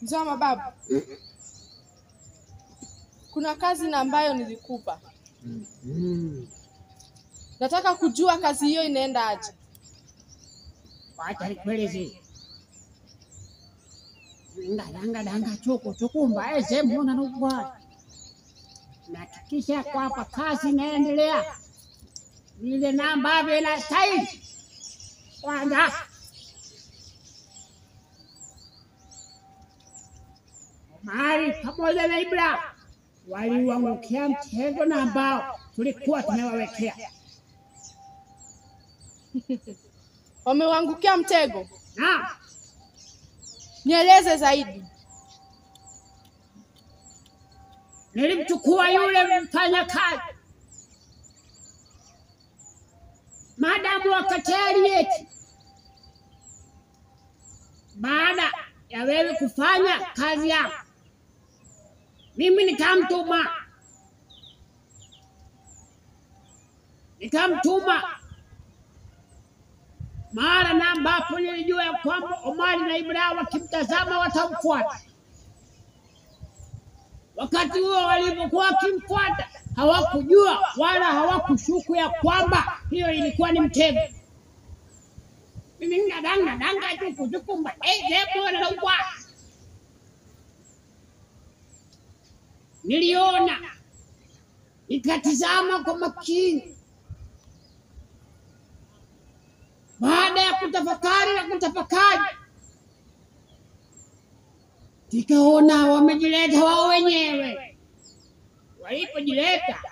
Mzee wa mababu, kuna kazi na ambayo nilikupa. Nataka kujua kazi hiyo inaenda aje. Wacha nikueleze. Danga chukumba eze mbona nubwa. Nahakikisha kwamba kazi inaendelea. Vile na ambavyo inastahili. Kwanza Omari pamoja na Ibra waliuangukia mtego na ambao tulikuwa tumewawekea. Wamewangukia mtego? Naam. Nieleze zaidi. Nilimchukua yule mfanyakazi madamu wa Katarieti. Baada ya wewe kufanya kazi yako, mimi nikamtuma mara na ambapo nilijua ya kwamba Omari na Ibrahim wakimtazama watamfuata. Wakati huo walipokuwa wakimfuata hawakujua wala hawakushuku ya kwamba hiyo ilikuwa ni mtego. Mimi danga chukumba mbona na ubwa. Niliona nikatizama kwa makini. Baada ya kutafakari nikaona wamejileta wao wenyewe. Walipojileta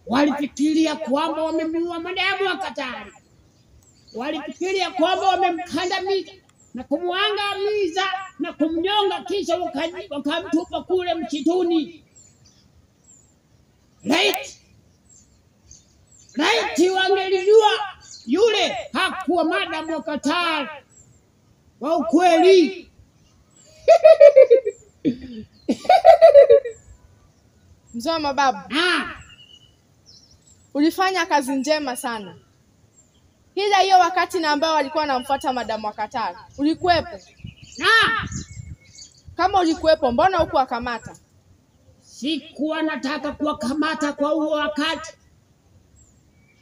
walifikiria kwamba wamemuua madamu wa Katari. Walifikiria kwamba wamemkandamiza na kumwangamiza na kumnyonga, kisha wakamtupa kule msituni. Laiti wangelijua yule hakuwa madamu wa Katari wa ukweli. Mzee wa mababu, ulifanya kazi njema sana. Ila hiyo wakati na ambao walikuwa wanamfuata madamu wa Katari, ulikuwepo? Kama ulikuwepo, mbona hukuwakamata? Sikuwa nataka kuwakamata kwa huo wakati.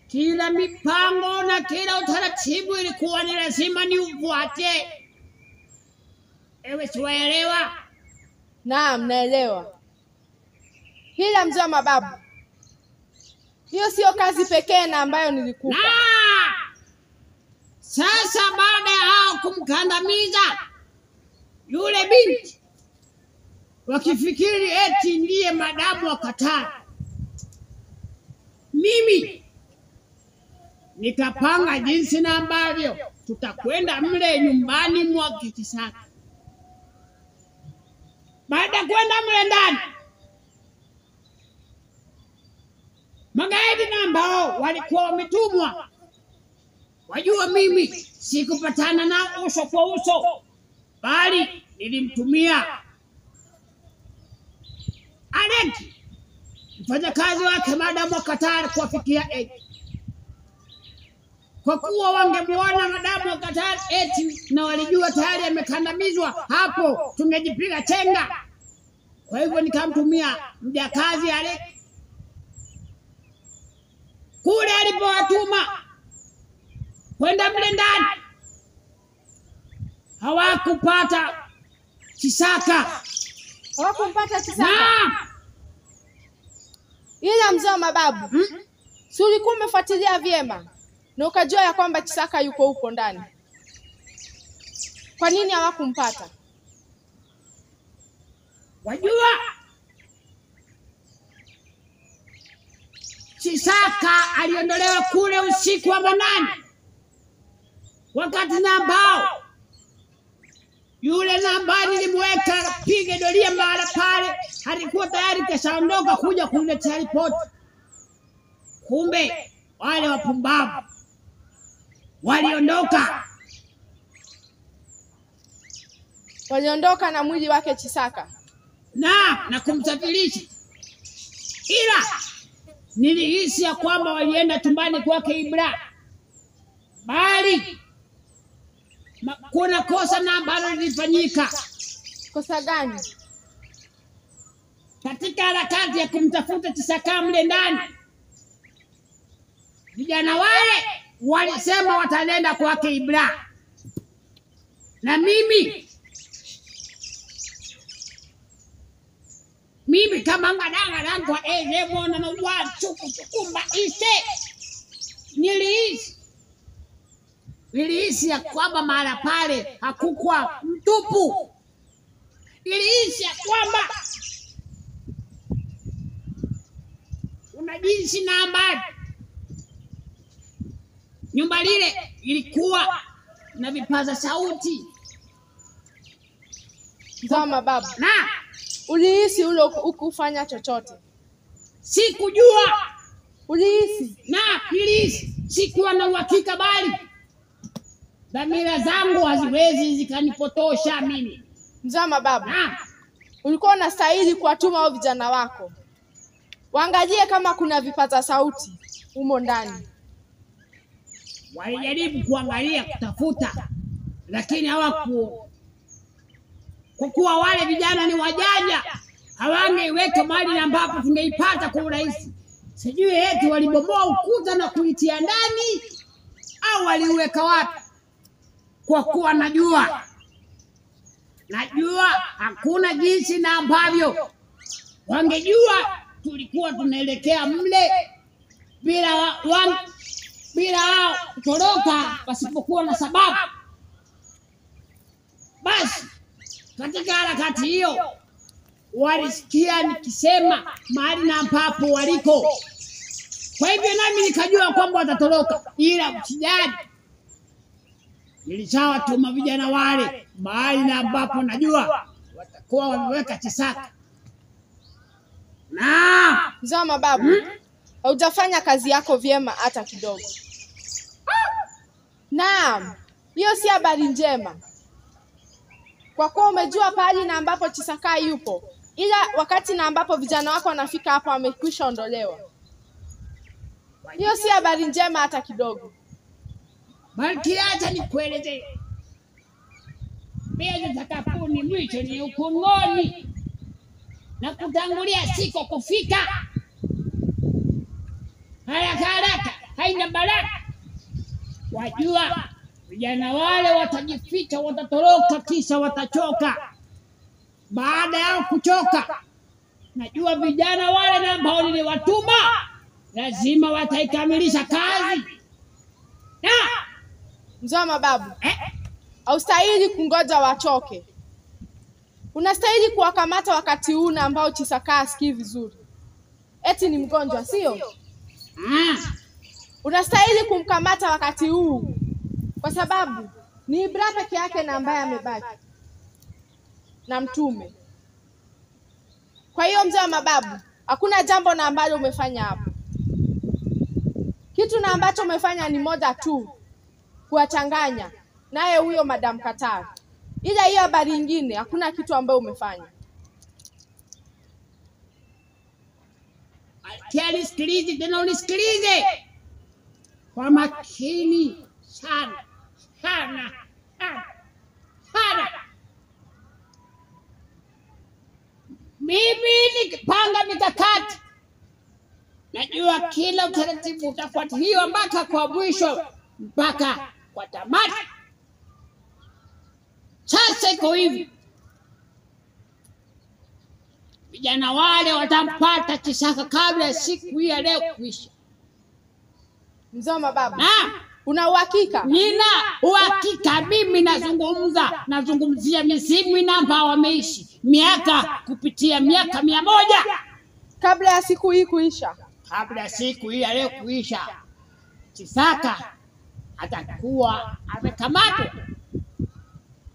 Kila mipango na kila utaratibu ilikuwa ni lazima niufuate. Ewe siwaelewa? Naam, naelewa. Ila mzee wa mababu, hiyo sio kazi pekee na ambayo nilikupa. Sasa baada ya hao kumkandamiza yule binti, wakifikiri eti ndiye madamu wa Katari, mimi nikapanga jinsi na ambavyo tutakwenda mle nyumbani mwa Kisaka. Baada ya kwenda mle ndani, magaidi na ambao walikuwa wametumwa, wajua mimi sikupatana na uso kwa uso, bali nilimtumia Aleti, mfanyakazi wake madamu wa Katari, kuwafikia kwa kuwa wangemuona madamu wa Katari na walijua tayari amekandamizwa, hapo tungejipiga chenga. Kwa hivyo nikamtumia mjakazi Aleti kule alipowatuma kwenda mle ndani. Hawakupata Kisaka. Hawakumpata Kisaka? Ila mzee wa mababu, si ulikuwa umefuatilia vyema na ukajua ya kwamba Kisaka yuko huko ndani? Kwa nini hawakumpata? Wajua Kisaka aliondolewa kule usiku wa manane, wakati na ambao yule namba nilimweka pige doria mara pale alikuwa tayari kashaondoka kuja kuniletea ripoti. Kumbe wale wapumbavu waliondoka na mwili wake Kisaka na kumsafirisha. Ila nilihisi ya kwamba walienda tumbani kwake Ibra, bali kuna kosa na ambalo lilifanyika. Kosa gani? Katika harakati ya kumtafuta Chisaka mle ndani, vijana wale walisema wataenda kwake Ibra, na mimi kama ngadanga langu mbona na watu kukumba ise nilihisi ya kwamba mahala pale hakukuwa mtupu. Nilihisi ya kwamba una jinsi na ambavyo nyumba lile ilikuwa na vipaza sauti. Mzee Mababu, Na ulihisi ule ukufanya chochote? Sikujua. Ulihisi? Na nilihisi, sikuwa na uhakika, bali dhamira zangu haziwezi zikanipotosha mimi. Mzee Mababu, Na ulikuwa unastahili kuwatuma hao vijana wako waangalie kama kuna vipaza sauti humo ndani. walijaribu kuangalia kutafuta, lakini hawaku. Kwa kuwa wale vijana ni wajanja, hawangeiweka mahali ambapo tungeipata kwa urahisi. Sijui eti walibomoa ukuta na kuitia ndani au waliweka wapi. Kwa kuwa najua hakuna jinsi na ambavyo wangejua tulikuwa tunaelekea mle bila kutoroka pasipokuwa na sababu. Basi katika harakati hiyo walisikia nikisema mahali na ambapo waliko. Kwa hivyo nami nikajua kwamba watatoroka, ila msijali, nilishawatuma vijana wale mahali na ambapo najua watakuwa wameweka Chisaka. Na Mzee Mababu, haujafanya kazi yako vyema hata kidogo. Naam, hiyo si habari njema, kwa kuwa umejua pahali na ambapo Chisaka yupo, ila wakati na ambapo vijana wako wanafika hapo wamekwisha ondolewa. Hiyo si habari njema hata kidogo. bali acha nikueleze, mbele zakapuni mwisho ni ukongoni, na kutangulia siko kufika. Haraka haina baraka. Wajua vijana wale watajificha, watatoroka, kisha watachoka. Baada ya kuchoka, najua vijana wale na ambao niliwatuma lazima wataikamilisha kazi. Na Mzee Mababu, haustahili kungoja wachoke. Unastahili kuwakamata wakati huu na ambao Chisaka asikii vizuri. Eti ni mgonjwa, sio? Unastahili kumkamata wakati huu, kwa sababu ni Ibra peke yake na ambaye amebaki na mtume. Kwa hiyo Mzee Mababu, hakuna jambo na ambalo umefanya hapo. Kitu na ambacho umefanya ni moja tu, kuwachanganya naye huyo Madam Katara. Ila hiyo habari nyingine hakuna kitu ambayo umefanya. Nisikilize tena, unisikilize kwa makini sana. Mimi nikipanga mikakati, najua kila utaratibu utafuatiliwa mpaka kwa mwisho, mpaka kwa tamati. Sasa iko hivi, vijana wale watampata Chisaka kabla ya siku hii ya leo kuisha. Mzee Mababu, Naam, una uhakika? nina uhakika. Mimi nazungumzia misimu ambao wameishi miaka kupitia miaka 100 Kabla ya siku hii kuisha. kabla ya siku hii ya leo kuisha, Chisaka atakuwa amekamatwa.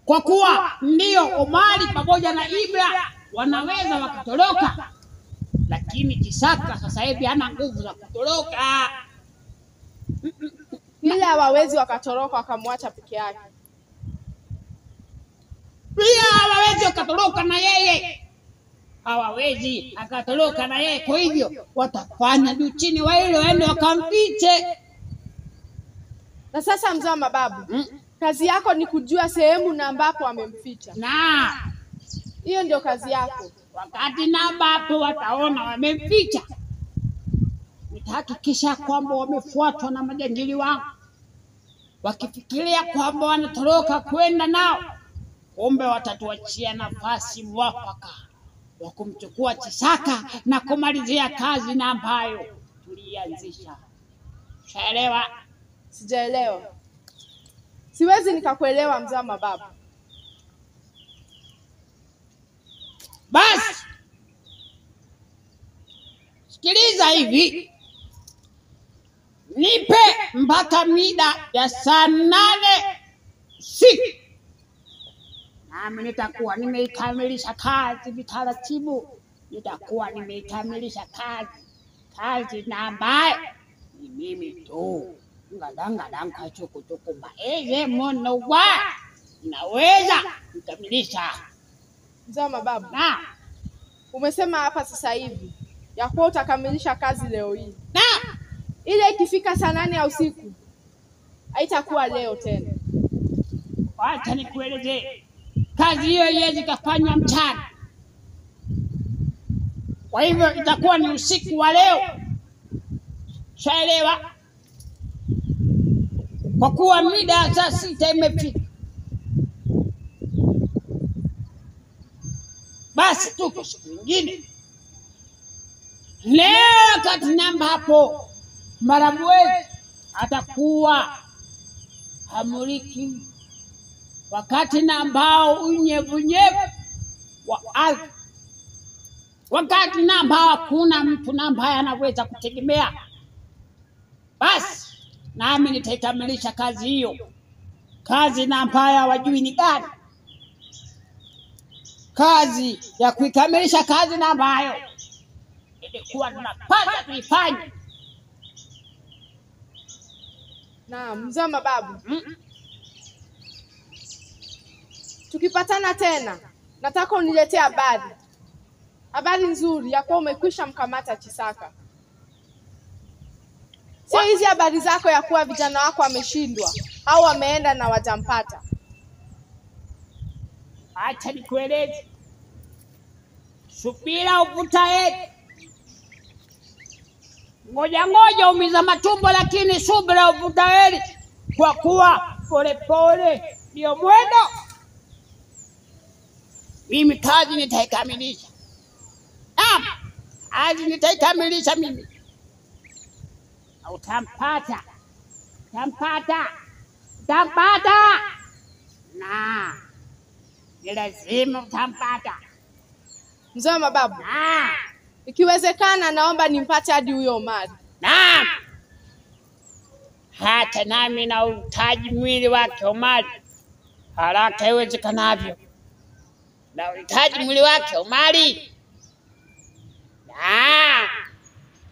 Kwa kuwa ndio Omari pamoja na Ibra wanaweza wakatoroka, lakini Chisaka sasa hivi hana nguvu za kutoroka. Ila hawawezi wakatoroka wakamwacha peke yake. Pia hawawezi wakatoroka na yeye, hawawezi akatoroka na yeye. Kwa hivyo watafanya juu chini wa ile waende wakamfiche. Na sasa Mzee Mababu, Kazi yako ni kujua sehemu na ambapo amemficha. Na Hiyo ndio kazi yako. wakati na ambapo wataona wamemficha, nitahakikisha kwamba wamefuatwa na majangili wangu, wakifikiria kwamba wanatoroka kwenda nao, kumbe watatuachia nafasi mwafaka wa kumchukua Chisaka na kumalizia kazi na ambayo tulianzisha. Shaelewa? Sijaelewa. Siwezi nikakuelewa mzee wa mababu. Basi sikiliza hivi, nipe mpaka mida ya saa 8 usiku, nami nitakuwa nimeikamilisha kazi vitaratibu, nitakuwa nimeikamilisha kazi na ambaye ni mimi tu ngadanga chukuchukumba mono wa naweza kukamilisha. Mzee wa mababu, Na umesema hapa sasa hivi ya kuwa utakamilisha kazi leo hii. na Ile ikifika saa 8 ya usiku haitakuwa leo tena. wacha nikueleze, kazi hiyo haiwezi kufanywa mchana, kwa hivyo itakuwa ni usiku wa leo. Shaelewa? Kwa kuwa mida ya saa 6 imefika, basi tuko siku nyingine. Leo wakati na ambapo Mbaramwezi atakuwa hamuliki, wakati na ambao unyevunyevu wa ardhi, wakati na ambao hakuna mtu na ambaye anaweza kutegemea, basi nami nitaikamilisha kazi hiyo. Kazi na ambayo hawajui ni gani, kazi ya kuikamilisha kazi na ambayo ilikuwa tunapata tuifanye. Na mzee wa mababu, tukipatana tena nataka uniletee habari nzuri ya kuwa umekwisha mkamata Chisaka. Sio hizi habari zako ya kuwa vijana wako wameshindwa au wameenda na watampata. Acha nikueleze, subira uvuta heri. Ngoja umiza matumbo, lakini subira uvuta heri, kwa kuwa polepole ndio mwendo. Mimi kazi nitaikamilisha. Kazi nitaikamilisha mimi. Utampata. Na ni lazima utampata. Mzee wa mababu, ikiwezekana naomba nimpate hadi huyo Omari. Naam. Hata nami na uhitaji mwili wake Omari haraka iwezekanavyo. Na uhitaji mwili wake Omari.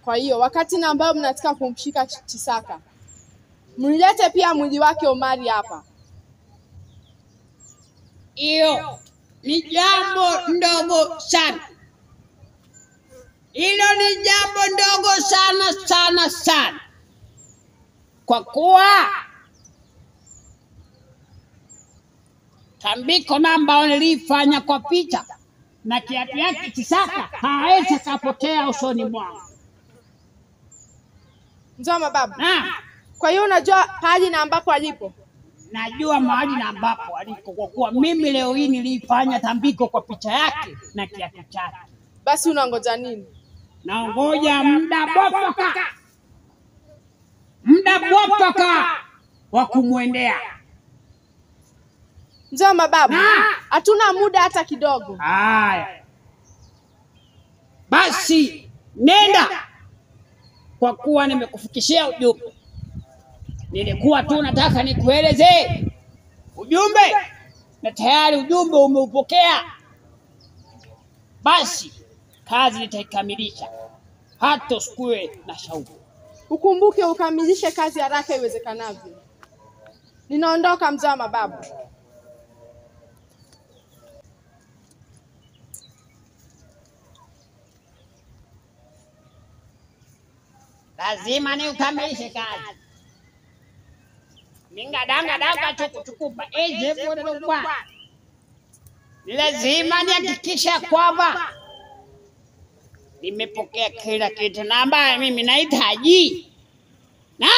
Kwa hiyo wakati na ambao mnataka kumshika Chisaka, mlilete pia mwili wake Omari hapa. Hiyo ni jambo ndogo sana. Hilo ni jambo ndogo sana. Kwa kuwa tambiko namba nilifanya kwa picha na kiatu yake Chisaka hawezi kapotea usoni mwangu. Mzee wa mababu, kwa hiyo unajua pahali na ambapo alipo? Najua mahali na ambapo aliko, kwa kuwa mimi leo hii nilifanya tambiko kwa picha yake na kiatu chake. Basi unangoja nini? Naongoja muda mwafaka wa kumwendea. Mzee wa mababu, hatuna muda hata kidogo. Haya basi, nenda, kwa kuwa nimekufikishia ujumbe. Nilikuwa tu nataka nikuelezee ujumbe, na tayari ujumbe umeupokea. Basi kazi nitaikamilisha, hata usikue na shauku. Ukumbuke ukamilishe kazi haraka iwezekanavyo. Ninaondoka mzee wa mababu. Lazima ni ukamilishe kazi. Mingadanga tukutukupa kwa. Lazima nihakikisha kwamba nimepokea kila kitu na ambaye mimi nahitaji. Na